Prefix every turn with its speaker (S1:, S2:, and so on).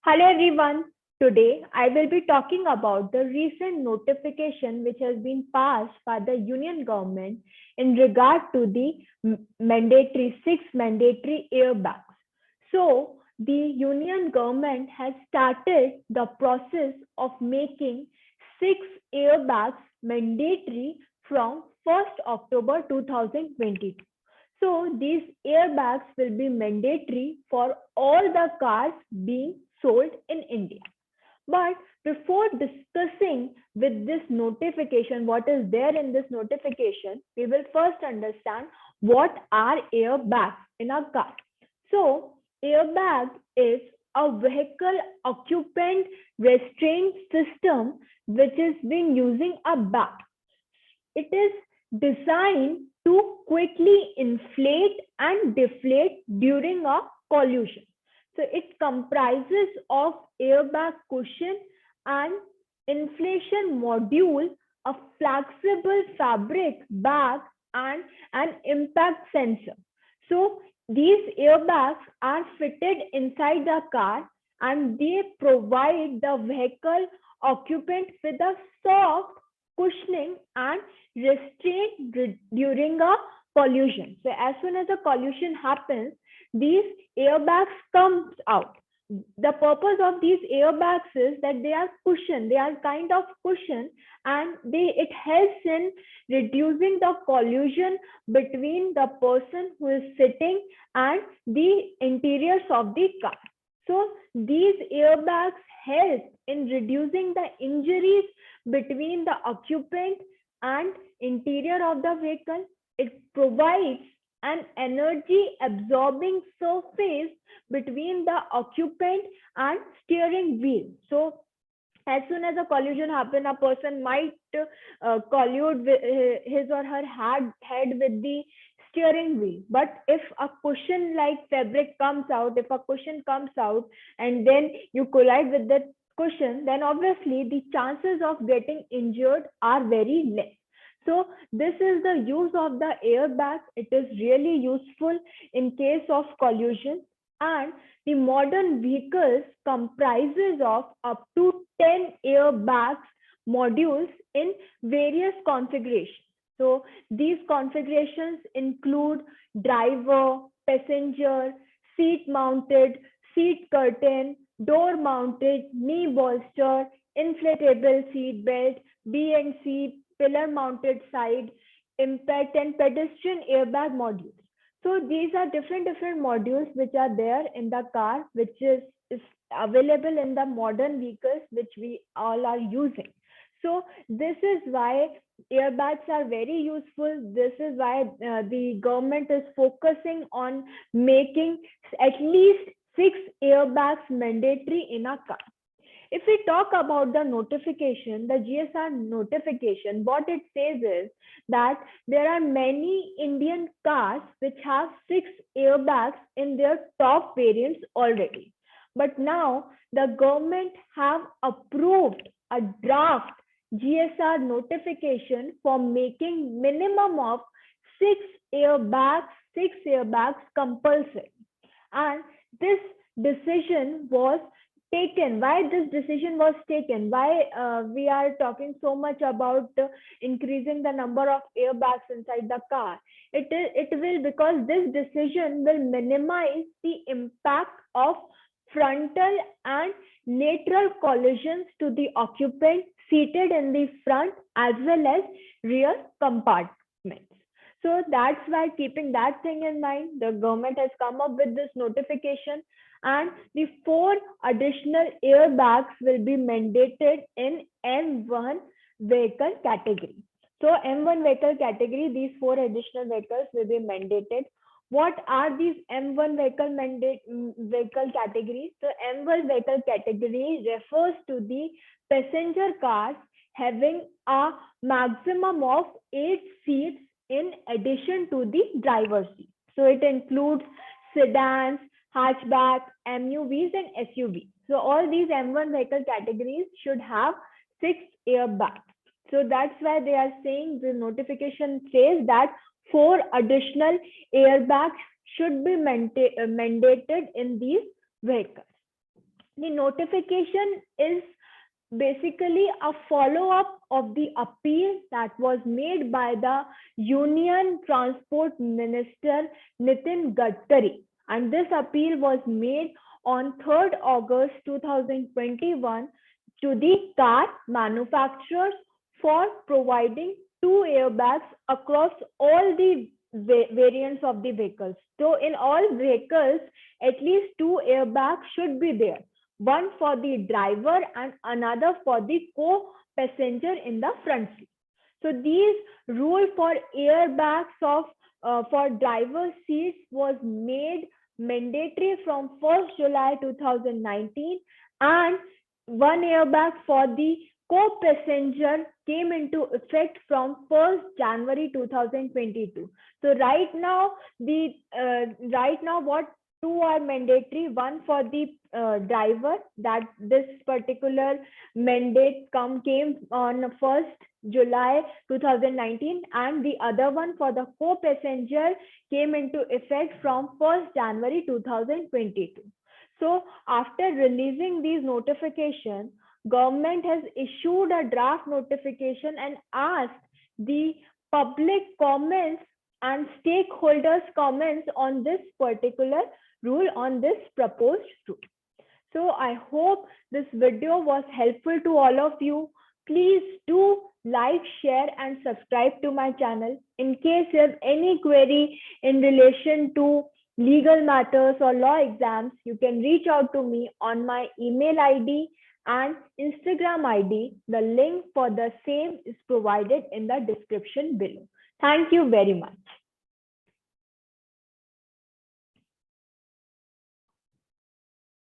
S1: Hello everyone. Today I will be talking about the recent notification which has been passed by the Union government in regard to the mandatory mandatory airbags. So the Union government has started the process of making six airbags mandatory from 1st October 2022. So these airbags will be mandatory for all the cars being sold in India. But before discussing with this notification, what is there in this notification, we will first understand what are airbags in a car. So airbag is a vehicle occupant restraint system which is being using a bag. It is designed to quickly inflate and deflate during a collision. So it comprises of airbag cushion and inflation module, a flexible fabric bag, and an impact sensor. So these airbags are fitted inside the car and they provide the vehicle occupant with a soft cushioning and restraint during a collision. So as soon as a collision happens, these airbags comes out. The purpose of these airbags is that they are cushion, they are kind of cushion, and it helps in reducing the collision between the person who is sitting and the interiors of the car. So these airbags help in reducing the injuries between the occupant and interior of the vehicle. It provides an energy absorbing surface between the occupant and steering wheel. So as soon as a collision happens, a person might collude with his or her head with the steering wheel. But if a cushion like fabric comes out, if a cushion comes out and then you collide with that cushion, then obviously the chances of getting injured are very less. So this is the use of the airbag. It is really useful in case of collision, and the modern vehicles comprises of up to 10 airbags modules in various configurations. So these configurations include driver, passenger, seat mounted, seat curtain, door mounted, knee bolster, inflatable seat belt, B and C, pillar mounted side, impact and pedestrian airbag modules. So these are different modules which are there in the car, which is available in the modern vehicles which we all are using. So this is why airbags are very useful. This is why the government is focusing on making at least 6 airbags mandatory in a car. If we talk about the notification, the GSR notification, what it says is that there are many Indian cars which have 6 airbags in their top variants already. But now the government have approved a draft GSR notification for making minimum of 6 airbags, 6 airbags compulsory. And this decision was taken. Why this decision was taken? Why we are talking so much about increasing the number of airbags inside the car? It will, because this decision will minimize the impact of frontal and lateral collisions to the occupant seated in the front as well as rear compartments. So that's why, keeping that thing in mind, the government has come up with this notification, and the 4 additional airbags will be mandated in M1 vehicle category. So M1 vehicle category, these 4 additional vehicles will be mandated. What are these M1 vehicle categories? So M1 vehicle category refers to the passenger cars having a maximum of 8 seats in addition to the driver's seat. So it includes sedans, hatchback, MUVs, and SUVs. So all these M1 vehicle categories should have 6 airbags. So that's why they are saying, the notification says that 4 additional airbags should be mandated in these vehicles. The notification is basically a follow up of the appeal that was made by the Union Transport Minister Nitin Gadkari. And this appeal was made on 3rd August 2021 to the car manufacturers for providing two airbags across all the variants of the vehicles. So, in all vehicles, at least two airbags should be there, one for the driver and another for the co-passenger in the front seat. So these rule for airbags of for driver seats was made mandatory from 1st July 2019, and one airbag for the co-passenger came into effect from 1st January 2022. So right now what two are mandatory, one for the driver, that this particular mandate came on 1st July 2019, and the other one for the co-passenger came into effect from 1st January 2022. So after releasing these notifications, government has issued a draft notification and asked the public comments and stakeholders comments on this particular rule, on this proposed rule. So I hope this video was helpful to all of you. Please do like, share, and subscribe to my channel. In case you have any query in relation to legal matters or law exams, you can reach out to me on my email ID and Instagram ID. The link for the same is provided in the description below. Thank you very much.